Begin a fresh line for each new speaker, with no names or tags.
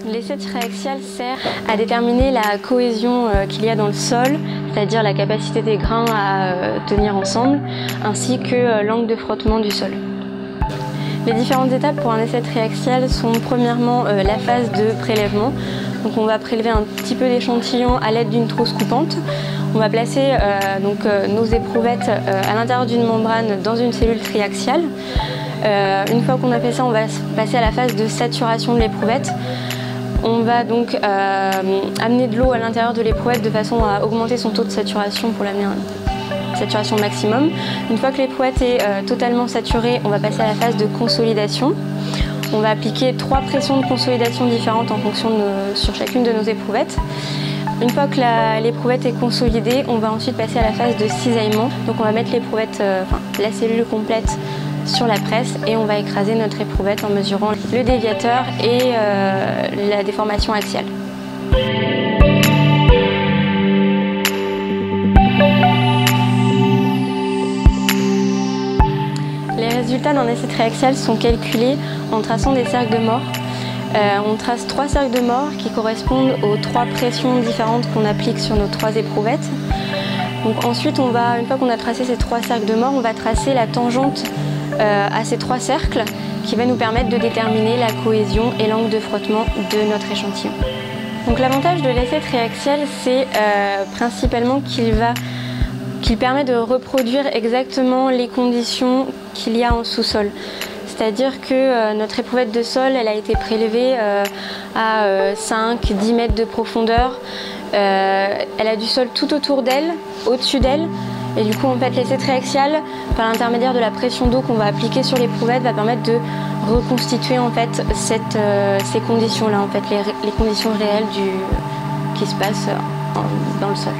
L'essai triaxial sert à déterminer la cohésion qu'il y a dans le sol, c'est-à-dire la capacité des grains à tenir ensemble, ainsi que l'angle de frottement du sol. Les différentes étapes pour un essai triaxial sont premièrement la phase de prélèvement. Donc on va prélever un petit peu d'échantillons à l'aide d'une trousse coupante. On va placer nos éprouvettes à l'intérieur d'une membrane dans une cellule triaxiale. Une fois qu'on a fait ça, on va passer à la phase de saturation de l'éprouvette. On va donc amener de l'eau à l'intérieur de l'éprouvette de façon à augmenter son taux de saturation pour l'amener à une saturation maximum. Une fois que l'éprouvette est totalement saturée, on va passer à la phase de consolidation. On va appliquer 3 pressions de consolidation différentes en fonction sur chacune de nos éprouvettes. Une fois que l'éprouvette est consolidée, on va ensuite passer à la phase de cisaillement. Donc on va mettre l'éprouvette, la cellule complète sur la presse et on va écraser notre éprouvette en mesurant le déviateur et la déformation axiale. Les résultats d'un essai triaxial sont calculés en traçant des cercles de mort. On trace 3 cercles de mort qui correspondent aux 3 pressions différentes qu'on applique sur nos 3 éprouvettes. Donc ensuite, une fois qu'on a tracé ces 3 cercles de mort, on va tracer la tangente à ces 3 cercles qui va nous permettre de déterminer la cohésion et l'angle de frottement de notre échantillon. Donc l'avantage de l'essai triaxial, c'est principalement qu'il permet de reproduire exactement les conditions qu'il y a en sous-sol. C'est-à-dire que notre éprouvette de sol, elle a été prélevée à 5-10 mètres de profondeur. Elle a du sol tout autour d'elle, au-dessus d'elle. Et du coup, en fait, l'essai triaxial, par l'intermédiaire de la pression d'eau qu'on va appliquer sur l'éprouvette, va permettre de reconstituer en fait ces conditions-là, en fait, les conditions réelles qui se passent dans le sol.